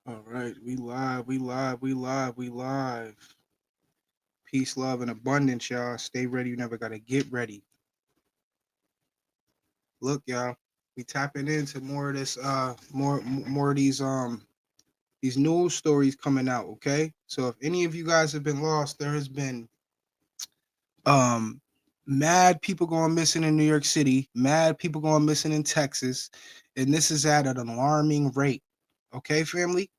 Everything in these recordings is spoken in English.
All right, we live, we live, we live, we live. Peace, love, and abundance, y'all. Stay ready. You never gotta get ready. Look, y'all, we tapping into more of this, more of these news stories coming out. Okay, so if any of you guys have been lost, there has been um mad people going missing in New York City, mad people going missing in Texas, and this is at an alarming rate. Okay, family,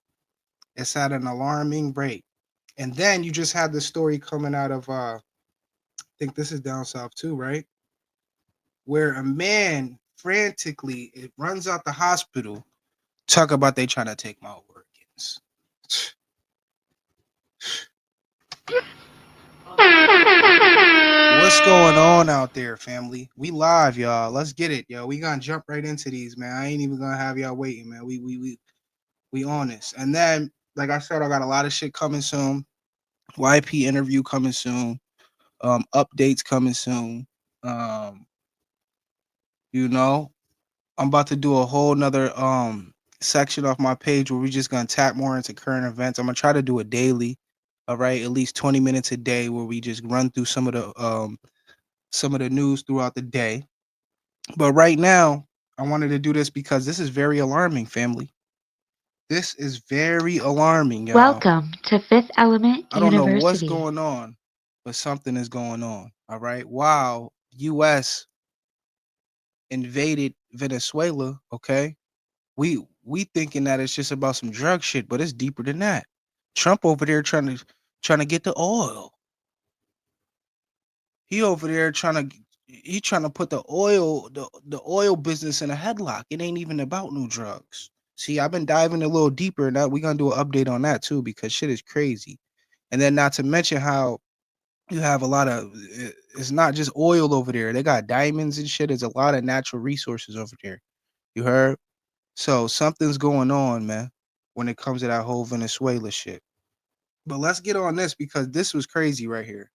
it's at an alarming rate. And then you just had the story coming out of I think this is down south too, right? Where a man frantically it runs out the hospital, talk about they trying to take my organs. What's going on out there, family? We live, y'all. Let's get it, yo. We gonna jump right into these, man. I ain't even gonna have y'all waiting, man. We on this. And then, like I said, I got a lot of shit coming soon. YP interview coming soon. Updates coming soon. Um, you know, I'm about to do a whole nother section off my page where we just gonna tap more into current events. I'm gonna try to do it daily, all right, at least 20 minutes a day where we just run through some of the news throughout the day. But right now, I wanted to do this because this is very alarming, family. This is very alarming, y'all. Welcome to Fifth Element I don't know what's University. going on, but something is going on. All right. Wow, US invaded Venezuela, okay? We thinking that it's just about some drug shit, but it's deeper than that. Trump over there trying to get the oil. He over there trying to put the oil business in a headlock. It ain't even about new drugs. See, I've been diving a little deeper, and that we're gonna do an update on that too because shit is crazy. And then not to mention how you have a lot of it's not just oil over there. They got diamonds and shit. There's a lot of natural resources over there. You heard? So something's going on, man, when it comes to that whole Venezuela shit. But let's get on this because this was crazy right here.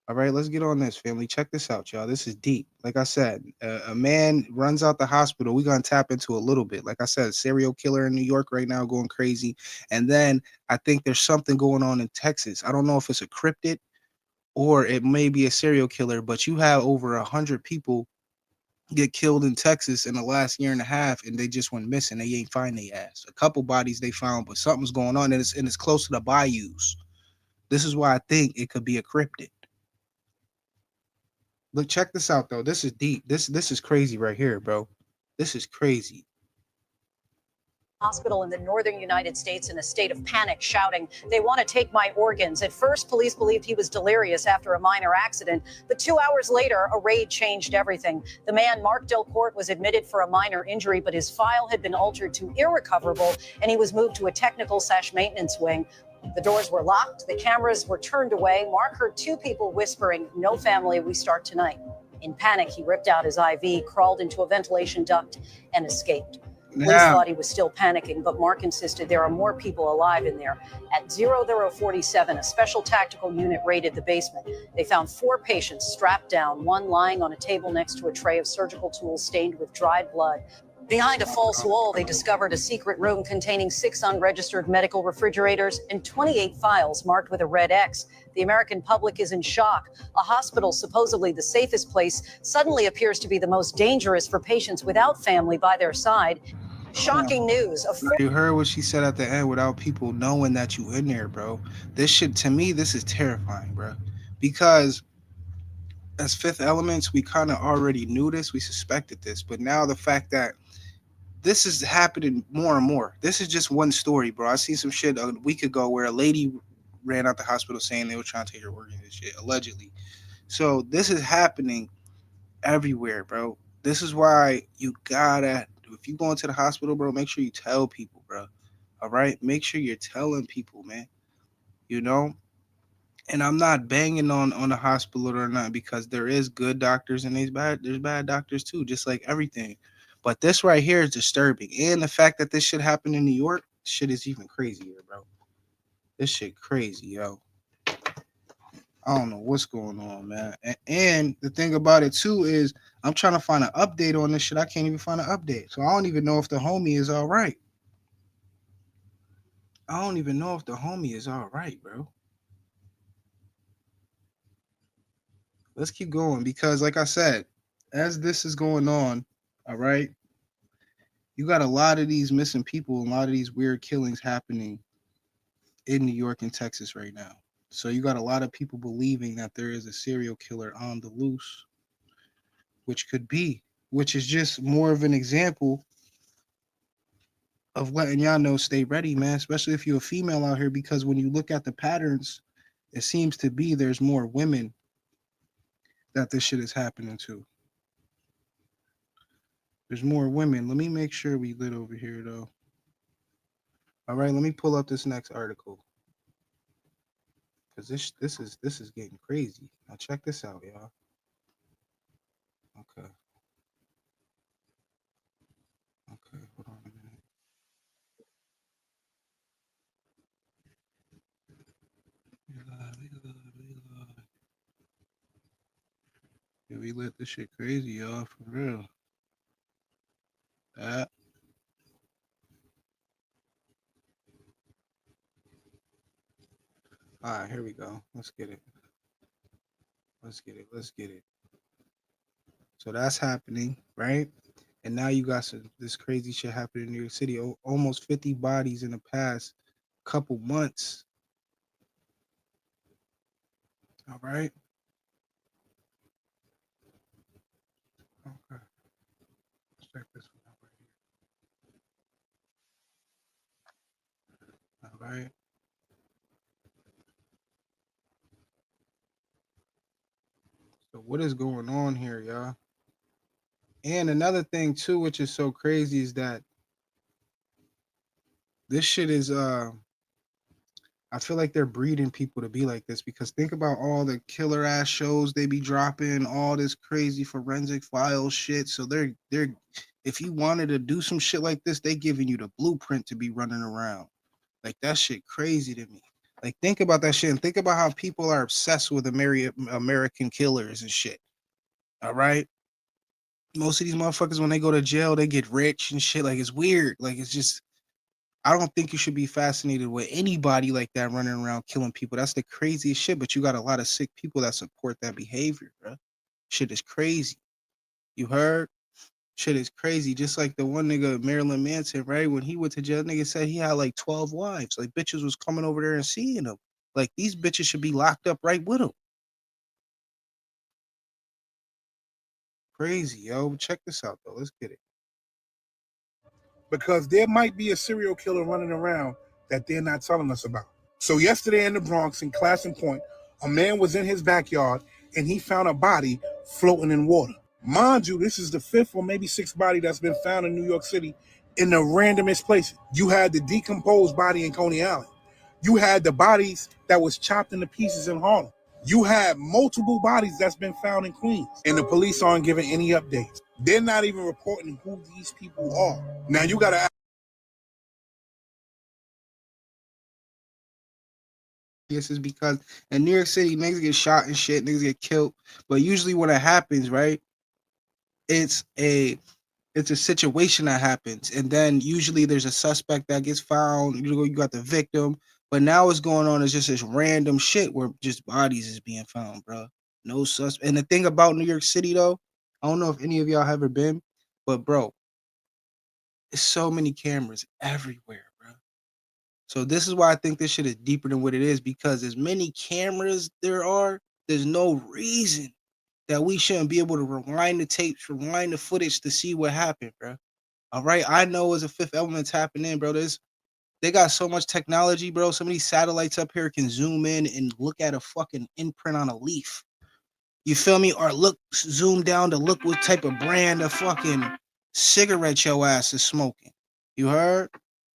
All right, let's get on this, family. Check this out, y'all. This is deep. Like I said, a man runs out the hospital. We're going to tap into a little bit. Like I said, serial killer in New York right now going crazy. And then I think there's something going on in Texas. I don't know if it's a cryptid or it may be a serial killer, but you have over 100 people get killed in Texas in the last year and a half, and they just went missing. They ain't find their ass. A couple bodies they found, but something's going on, and it's close to the bayous. This is why I think it could be a cryptid. Look, check this out though. This is deep. This is crazy right here, bro. This is crazy. Hospital in the northern United States in a state of panic, shouting, "They want to take my organs." At first, police believed he was delirious after a minor accident, but 2 hours later, a raid changed everything. The man, Mark Delcourt, was admitted for a minor injury, but his file had been altered to irrecoverable, and he was moved to a technical/maintenance wing. The doors were locked, the cameras were turned away. Mark heard two people whispering, "No family, we start tonight." In panic, he ripped out his IV, crawled into a ventilation duct, and escaped. Police Now, thought he was still panicking, but Mark insisted there are more people alive in there. At 0047, a special tactical unit raided the basement. They found four patients strapped down, one lying on a table next to a tray of surgical tools stained with dried blood. Behind a false wall, they discovered a secret room containing 6 unregistered medical refrigerators and 28 files marked with a red X. The American public is in shock. A hospital, supposedly the safest place, suddenly appears to be the most dangerous for patients without family by their side. now, Shocking news. you heard what she said at the end without people knowing that you in there, bro. This shit to me, this is terrifying, bro. Because as Fifth Elements, we kind of already knew this, we suspected this, but now the fact that this is happening more and more. This is just one story, bro. I seen some shit a week ago where a lady ran out the hospital saying they were trying to take her organs and shit, allegedly. So this is happening everywhere, bro. This is why you gotta, if you go into the hospital, bro, make sure you tell people, bro. All right, make sure you're telling people, man. You know, and I'm not banging on the hospital or not because there is good doctors and there's bad doctors too, just like everything. But this right here is disturbing, and the fact that this shit happened in New York, shit is even crazier, bro. This shit crazy, yo. I don't know what's going on, man. And the thing about it too is I'm trying to find an update on this shit. I can't even find an update, so I don't even know if the homie is all right. I don't even know if the homie is all right, bro. Let's keep going because, like I said, as this is going on, all right, you got a lot of these missing people and a lot of these weird killings happening in New York and Texas right now. So you got a lot of people believing that there is a serial killer on the loose, which is just more of an example of letting y'all know stay ready, man, especially if you're a female out here, because when you look at the patterns, it seems to be there's more women that this shit is happening to. There's more women. Let me make sure we lit over here though. All right, let me pull up this next article. Cause this is getting crazy. Now check this out, y'all. Okay. Okay, hold on a minute. Yeah, we lit this shit crazy, y'all, for real. All right, here we go. Let's get it. Let's get it. Let's get it. So that's happening, right? And now you got this crazy shit happening in New York City. Almost 50 bodies in the past couple months. All right. Okay. Let's check this one out right here. All right. So what is going on here, y'all? And another thing too, which is so crazy, is that this shit is I feel like they're breeding people to be like this, because think about all the killer ass shows they be dropping, all this crazy forensic file shit. So they're if you wanted to do some shit like this, they giving you the blueprint to be running around. Like that shit crazy to me. Like think about that shit and think about how people are obsessed with American killers and shit. All right. Most of these motherfuckers, when they go to jail, they get rich and shit. Like it's weird. Like it's just, I don't think you should be fascinated with anybody like that running around killing people. That's the craziest shit. But you got a lot of sick people that support that behavior, bro. Shit is crazy. You heard? Shit is crazy. Just like the one nigga, Marilyn Manson, right? When he went to jail, nigga said he had like 12 wives. Like bitches was coming over there and seeing him. Like these bitches should be locked up right with him. Crazy, yo. Check this out though. Let's get it. Because there might be a serial killer running around that they're not telling us about. So yesterday in the Bronx, in Classen Point, a man was in his backyard and he found a body floating in water. Mind you, this is the 5th or maybe 6th body that's been found in New York City in the randomest places. You had the decomposed body in Coney Island. You had the bodies that was chopped into pieces in Harlem. You had multiple bodies that's been found in Queens, and the police aren't giving any updates. They're not even reporting who these people are. Now you got to ask. This is because in New York City, niggas get shot and shit, niggas get killed. But usually when it happens, right, it's a situation that happens, and then usually there's a suspect that gets found. You got the victim, but now what's going on is just this random shit where just bodies is being found, bro. No suspect. And the thing about New York City, though, I don't know if any of y'all have ever been, but bro, there's so many cameras everywhere, bro. So this is why I think this shit is deeper than what it is, because as many cameras there are, there's no reason that we shouldn't be able to rewind the tapes, rewind the footage to see what happened, bro. All right, I know as a Fifth Element's happening, bro. They got so much technology, bro. So many satellites up here can zoom in and look at a fucking imprint on a leaf. You feel me? Or zoom down to look what type of brand of fucking cigarette your ass is smoking. You heard?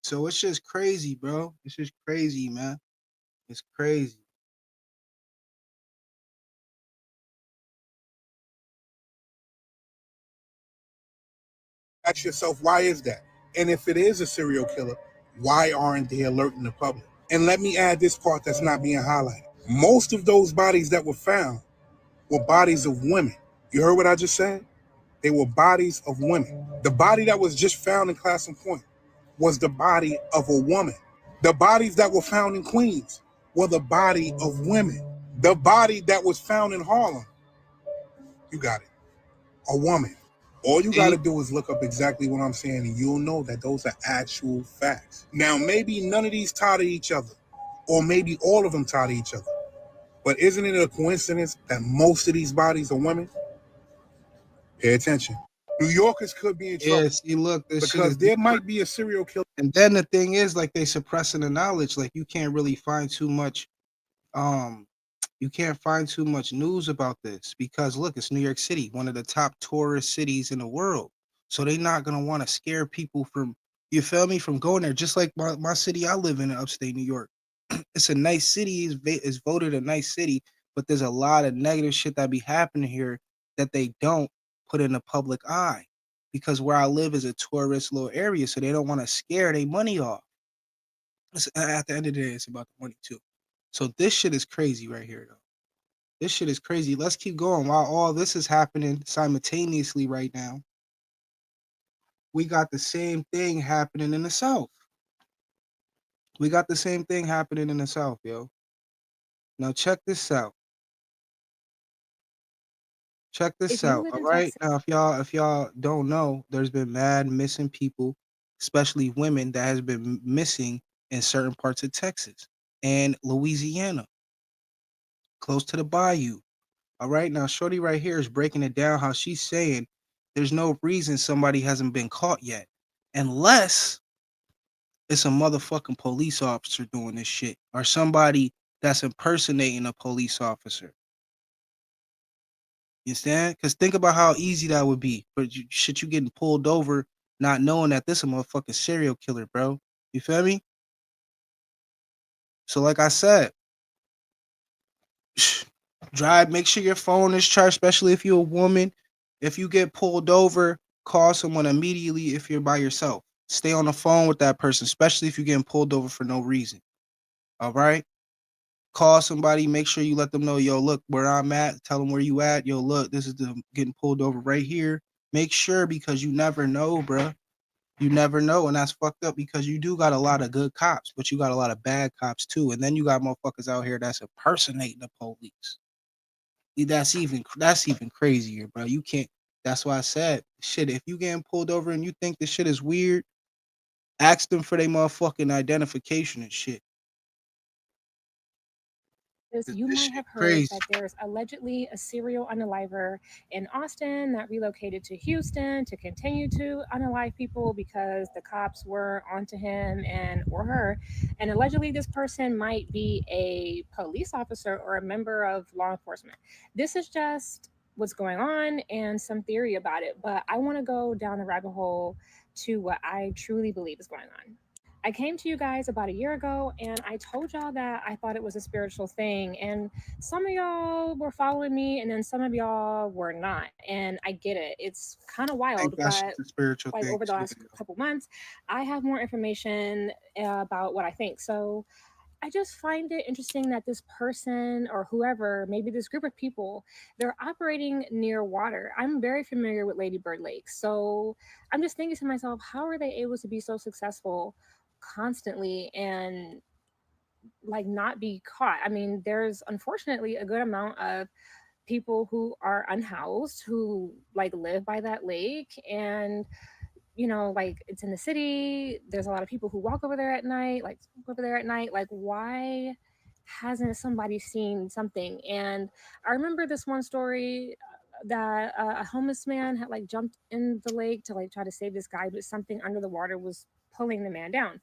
So it's just crazy, bro. It's just crazy, man. It's crazy. Ask yourself, why is that? And if it is a serial killer, why aren't they alerting the public? And let me add this part that's not being highlighted. Most of those bodies that were found were bodies of women. You heard what I just said? They were bodies of women. The body that was just found in Classen Point was the body of a woman. The bodies that were found in Queens were the body of women. The body that was found in Harlem, you got it, a woman. All you got to do is look up exactly what I'm saying, and you'll know that those are actual facts. Now, maybe none of these tie to each other, or maybe all of them tie to each other. But isn't it a coincidence that most of these bodies are women? Pay attention. New Yorkers could be in trouble. Yeah, see, look, this shit because is there might be a serial killer. And then the thing is, like, they suppressing the knowledge. Like, you can't really find too much you can't find too much news about this because look, it's New York City, one of the top tourist cities in the world. So they're not gonna want to scare people from, you feel me, from going there. Just like my city I live in upstate New York. It's a nice city, it's voted a nice city, but there's a lot of negative shit that be happening here that they don't put in the public eye. Because where I live is a tourist little area, so they don't want to scare their money off. At the end of the day, it's about the money too. So this shit is crazy right here, though. This shit is crazy. Let's keep going. While all this is happening simultaneously right now, we got the same thing happening in the South. We got the same thing happening in the South, yo. Now check this out. Check this out. All right. Now, if y'all don't know, there's been mad missing people, especially women, that has been missing in certain parts of Texas and Louisiana, close to the bayou. All right. Now, Shorty right here is breaking it down how she's saying there's no reason somebody hasn't been caught yet, unless it's a motherfucking police officer doing this shit or somebody that's impersonating a police officer. You understand? Because think about how easy that would be. But you getting pulled over, not knowing that this is a motherfucking serial killer, bro. You feel me? So like I said, drive, make sure your phone is charged, especially if you're a woman. If you get pulled over, call someone immediately if you're by yourself. Stay on the phone with that person, especially if you're getting pulled over for no reason. All right? Call somebody, make sure you let them know, yo, look, where I'm at, tell them where you at. Yo, look, this is the getting pulled over right here. Make sure, because you never know, bruh. You never know, and that's fucked up because you do got a lot of good cops, but you got a lot of bad cops too. And then you got motherfuckers out here that's impersonating the police. That's even crazier, bro. You can't, that's why I said, shit, if you getting pulled over and you think this shit is weird, ask them for their motherfucking identification and shit. You might have heard that there's allegedly a serial unaliver in Austin that relocated to Houston to continue to unalive people because the cops were onto him or her. And allegedly this person might be a police officer or a member of law enforcement. This is just what's going on and some theory about it. But I want to go down the rabbit hole to what I truly believe is going on. I came to you guys about a year ago and I told y'all that I thought it was a spiritual thing. And some of y'all were following me and then some of y'all were not. And I get it. It's kind of wild, but like over the last couple months, I have more information about what I think. So I just find it interesting that this person or whoever, maybe this group of people, they're operating near water. I'm very familiar with Lady Bird Lake. So I'm just thinking to myself, how are they able to be so successful constantly and like not be caught? I mean, there's unfortunately a good amount of people who are unhoused who like live by that lake, and you know, like it's in the city, there's a lot of people who walk over there at night, like why hasn't somebody seen something? And I remember this one story that a homeless man had like jumped in the lake to like try to save this guy, but something under the water was pulling the man down.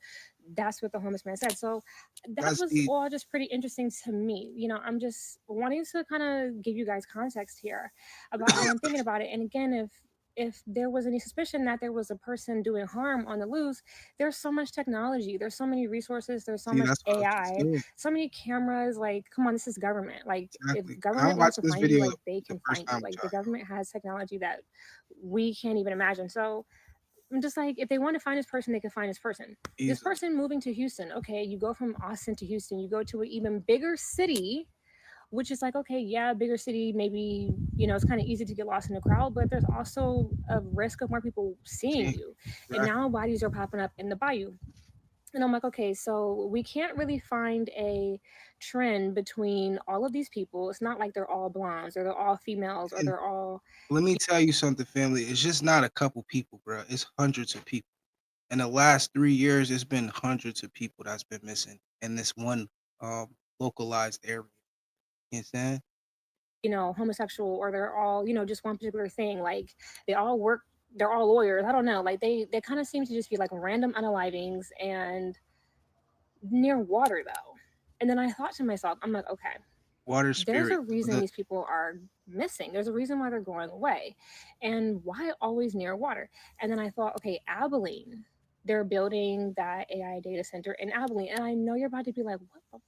That's what the homeless man said. So that was all just pretty interesting to me. You know, I'm just wanting to kind of give you guys context here about how I'm thinking about it. And again, if there was any suspicion that there was a person doing harm on the loose, there's so much technology, there's so many resources, there's so much AI, so many cameras. Like, come on, this is government. Like, if government wants to find you, like they can find you. Like, the government has technology that we can't even imagine. So I'm just like, if they want to find this person, they can find this person. This person moving to Houston, okay, you go from Austin to Houston, you go to an even bigger city, which is like, okay, yeah, bigger city, maybe, you know, it's kind of easy to get lost in the crowd, but there's also a risk of more people seeing you. And now bodies are popping up in the bayou. And I'm like, okay, so we can't really find a trend between all of these people. It's not like they're all blondes or they're all females or And they're all. let me tell you something, family. It's just not a couple people, bro. It's hundreds of people. In the last 3 years, it's been hundreds of people that's been missing in this one localized area. You understand? Homosexual, or they're all, just one particular thing. Like they all work, they're all lawyers. I don't know. Like they kind of seem to just be like random unalivings and near water though. And then I thought to myself, I'm like, okay, Water there's spirit. a reason these people are missing. There's a reason why they're going away. And why always near water? And then I thought, okay, Abilene, they're building that AI data center in Abilene. And I know you're about to be like, what the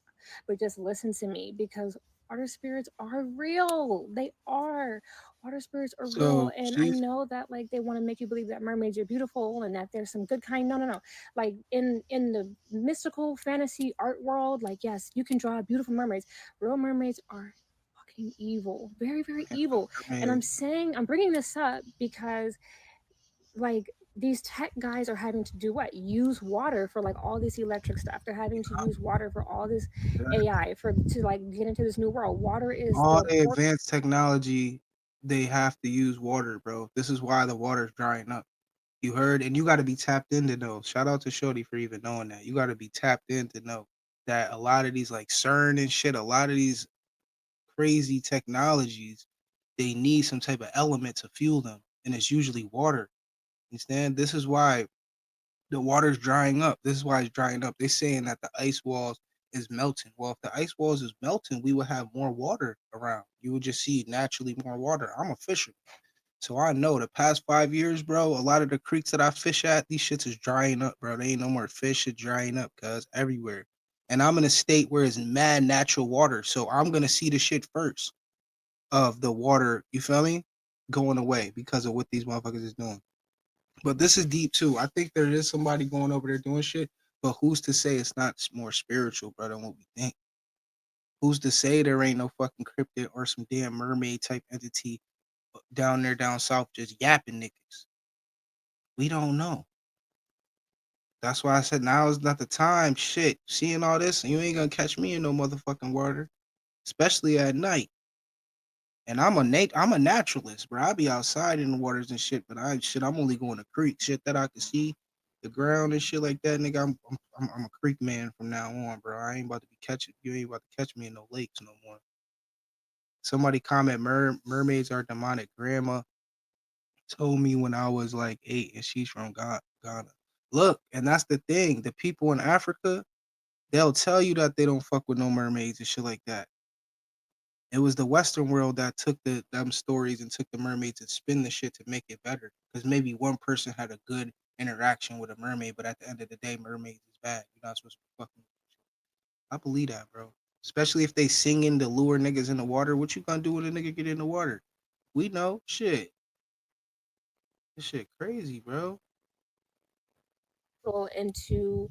but just listen to me, because water spirits are real. They are. Water spirits are real. So And I she's know that like they want to make you believe that mermaids are beautiful and that there's some good kind. No, no, no. Like in the mystical fantasy art world, like yes, you can draw beautiful mermaids. Real mermaids are fucking evil. Very, very evil. And man. I'm bringing this up because like these tech guys are having to do what? Use water for like all this electric stuff. They're having to use water for all this AI for to like get into this new world. Water is All the the advanced technology, they have to use water, bro. This is why the water's drying up. You heard, and you got to be tapped in to know. Shout out to Shorty for even knowing that. You got to be tapped in to know that a lot of these like CERN and shit, a lot of these crazy technologies, they need some type of element to fuel them, and it's usually water. You understand? This is why the water's drying up. This is why it's drying up. They're saying that the ice walls is melting. Well, if the ice walls is melting, we would have more water around. You would just see naturally more water. I'm a fisherman. So I know the past 5 years, bro, a lot of the creeks that I fish at, these shits is drying up, bro. They ain't no more fish. It's drying up, cuz everywhere. And I'm in a state where it's mad natural water. So I'm gonna see the shit first of the water, you feel me? Going away because of what these motherfuckers is doing. But this is deep too. I think there is somebody going over there doing shit, but who's to say it's not more spiritual, bro, than what we think? Who's to say there ain't no fucking cryptid or some damn mermaid type entity down there down south just yapping niggas? We don't know. That's why I said now is not the time. Shit, seeing all this, you ain't gonna catch me in no motherfucking water, especially at night. And I'm a naturalist, bro. I be outside in the waters and shit, but I'm only going to creek shit that I can see, the ground and shit like that, nigga. I'm a creek man from now on, bro. I ain't about to be catching you. Ain't about to catch me in no lakes no more. Somebody comment mermaids are demonic. Grandma told me when I was like 8, and she's from Ghana. Look, and that's the thing. The people in Africa, they'll tell you that they don't fuck with no mermaids and shit like that. It was the Western world that took them stories and took the mermaids and spin the shit to make it better. Because maybe one person had a good interaction with a mermaid, but at the end of the day, mermaids is bad. You're not supposed to be fucking. I believe that, bro. Especially if they singing to lure niggas in the water. What you gonna do when a nigga get in the water? We know. Shit. This shit crazy, bro. into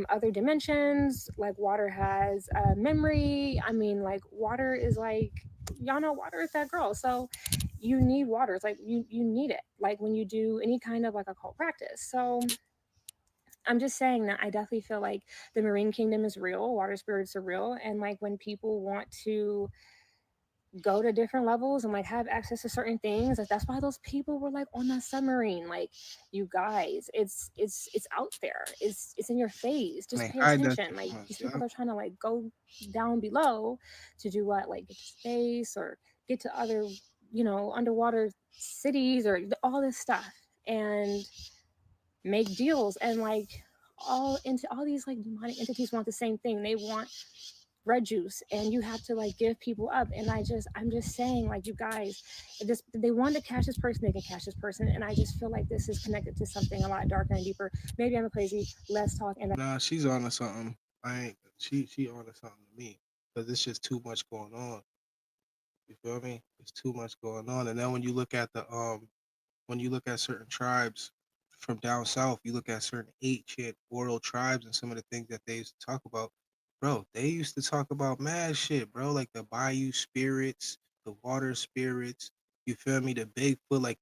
other dimensions. Like water has memory. I mean, like water is like, y'all know water is that girl. So you need water. It's like you need it. Like when you do any kind of like occult practice. So I'm just saying that I definitely feel like the marine kingdom is real. Water spirits are real, and like when people want to go to different levels and like have access to certain things, like that's why those people were like on that submarine. Like, you guys, it's out there, it's in your face, And just they pay hide that attention. shit Like from us, these yeah. people are trying to like go down below to do what? Like get to space or get to other, underwater cities or all this stuff and make deals. And like all these like demonic entities want the same thing. They want red juice, and you have to like give people up. And I'm just saying, like, you guys, if this they want to catch this person, they can catch this person. And I just feel like this is connected to something a lot darker and deeper. Maybe I'm crazy. Let's talk. And Nah, she's on to something. I ain't. She on to something to me because it's just too much going on. You feel me? It's too much going on. And then when you look at when you look at certain tribes from down south, you look at certain ancient oral tribes and some of the things that they used to talk about, bro. They used to talk about mad shit, bro, like the bayou spirits, the water spirits. You feel me? The Bigfoot, like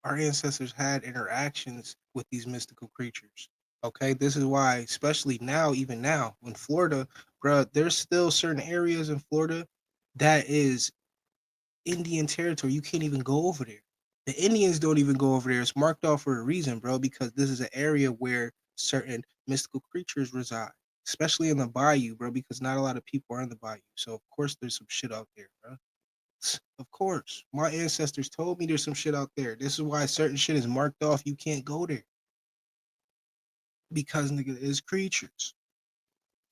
our ancestors had interactions with these mystical creatures. Okay, this is why, especially now, even now in Florida, bro, there's still certain areas in Florida that is Indian territory. You can't even go over there. The Indians don't even go over there. It's marked off for a reason, bro, because this is an area where certain mystical creatures reside, especially in the bayou, bro, because not a lot of people are in the bayou. So, of course, there's some shit out there, bro. Of course. My ancestors told me there's some shit out there. This is why certain shit is marked off. You can't go there because, nigga, it's creatures.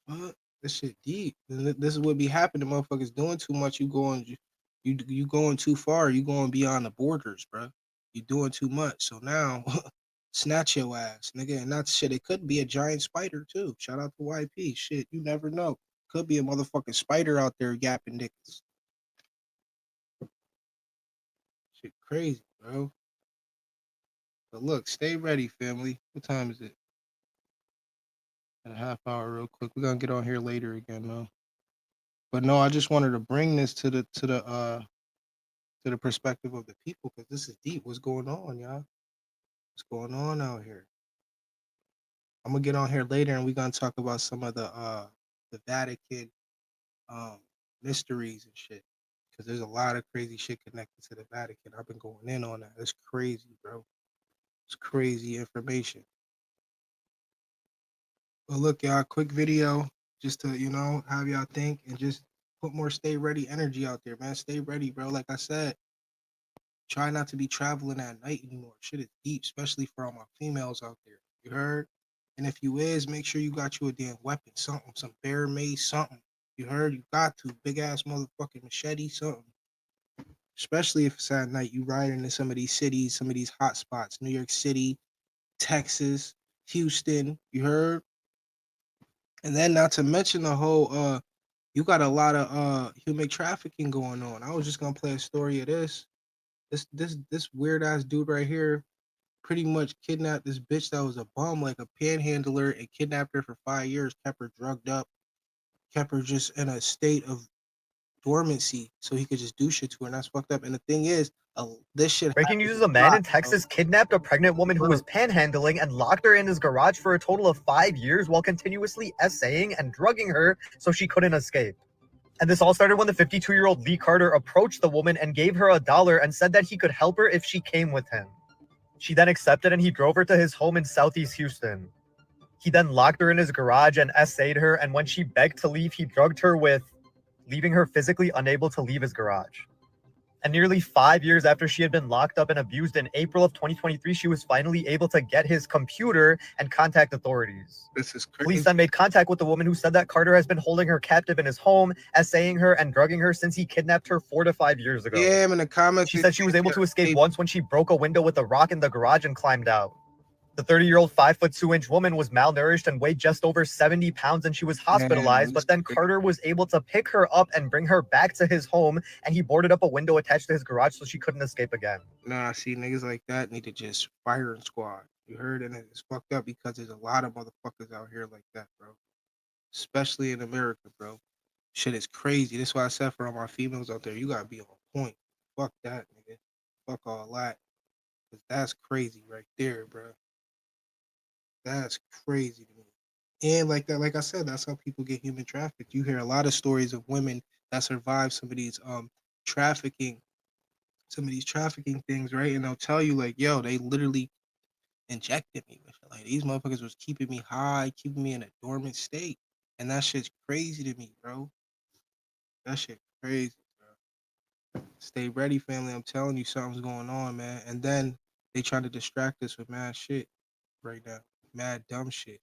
What? This shit deep. This is what be happening. Motherfuckers doing too much. You going too far. You going beyond the borders, bro. You doing too much. So now, snatch your ass, nigga. And that's shit. It could be a giant spider too. Shout out to YP. Shit, you never know. Could be a motherfucking spider out there yapping niggas. Shit, crazy, bro. But look, stay ready, family. What time is it? In a half hour, real quick. We're gonna get on here later again, though. But no, I just wanted to bring this to the perspective of the people because this is deep. What's going on, y'all? What's going on out here? I'm gonna get on here later and we're gonna talk about some of the Vatican um mysteries and shit. Because there's a lot of crazy shit connected to the Vatican. I've been going in on that. It's crazy, bro. It's crazy information. But look, y'all, quick video just to, have y'all think and just put more stay ready energy out there, man. Stay ready, bro. Like I said, try not to be traveling at night anymore. Shit is deep, especially for all my females out there. You heard? And if you is, make sure you got you a damn weapon, something, some bear mace, something. You heard? You got to. Big ass motherfucking machete, something. Especially if it's at night. You ride into some of these cities, some of these hot spots. New York City, Texas, Houston. You heard? And then not to mention the whole you got a lot of human trafficking going on. I was just gonna play a story of this. This weird ass dude right here pretty much kidnapped this bitch that was a bum, like a panhandler, and kidnapped her for 5 years, kept her drugged up, kept her just in a state of dormancy so he could just do shit to her. And that's fucked up. And the thing is, this shit Breaking happens news is a a man lot, in Texas kidnapped a pregnant woman who was panhandling and locked her in his garage for a total of 5 years while continuously essaying and drugging her so she couldn't escape. And this all started when the 52-year-old Lee Carter approached the woman and gave her $1 and said that he could help her if she came with him. She then accepted and he drove her to his home in Southeast Houston. He then locked her in his garage and essayed her, and when she begged to leave, he drugged her with leaving her physically unable to leave his garage. And nearly 5 years after she had been locked up and abused in April of 2023, she was finally able to get his computer and contact authorities. This is crazy. Police then made contact with the woman who said that Carter has been holding her captive in his home, essaying her and drugging her since he kidnapped her 4 to 5 years ago. Yeah, in the comments. She said she was able to escape once when she broke a window with a rock in the garage and climbed out. The 30-year-old 5'2" woman was malnourished and weighed just over 70 pounds and she was hospitalized, but then Carter was able to pick her up and bring her back to his home, and he boarded up a window attached to his garage so she couldn't escape again. Nah, see, niggas like that need to just firing squad. You heard? And it's fucked up because there's a lot of motherfuckers out here like that, bro. Especially in America, bro. Shit is crazy. That's why I said for all my females out there, you gotta be on point. Fuck that, nigga. Fuck all that. Cause that's crazy right there, bro. That's crazy to me. And like that, like I said, that's how people get human trafficked. You hear a lot of stories of women that survive some of these trafficking, some of these trafficking things, right? And they'll tell you like, yo, they literally injected me with it. Like these motherfuckers was keeping me high, keeping me in a dormant state. And that shit's crazy to me, bro. That shit crazy, bro. Stay ready, family. I'm telling you, something's going on, man. And then they try to distract us with mad shit right now. Mad dumb shit.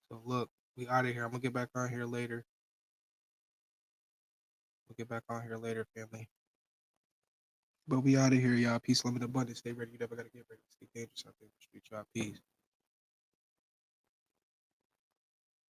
So look, we out of here. I'm gonna get back on here later. We'll get back on here later, family. But we out of here, y'all. Peace, love, and abundance. Stay ready. You never gotta get ready. Stay dangerous out there. Street y'all. Peace.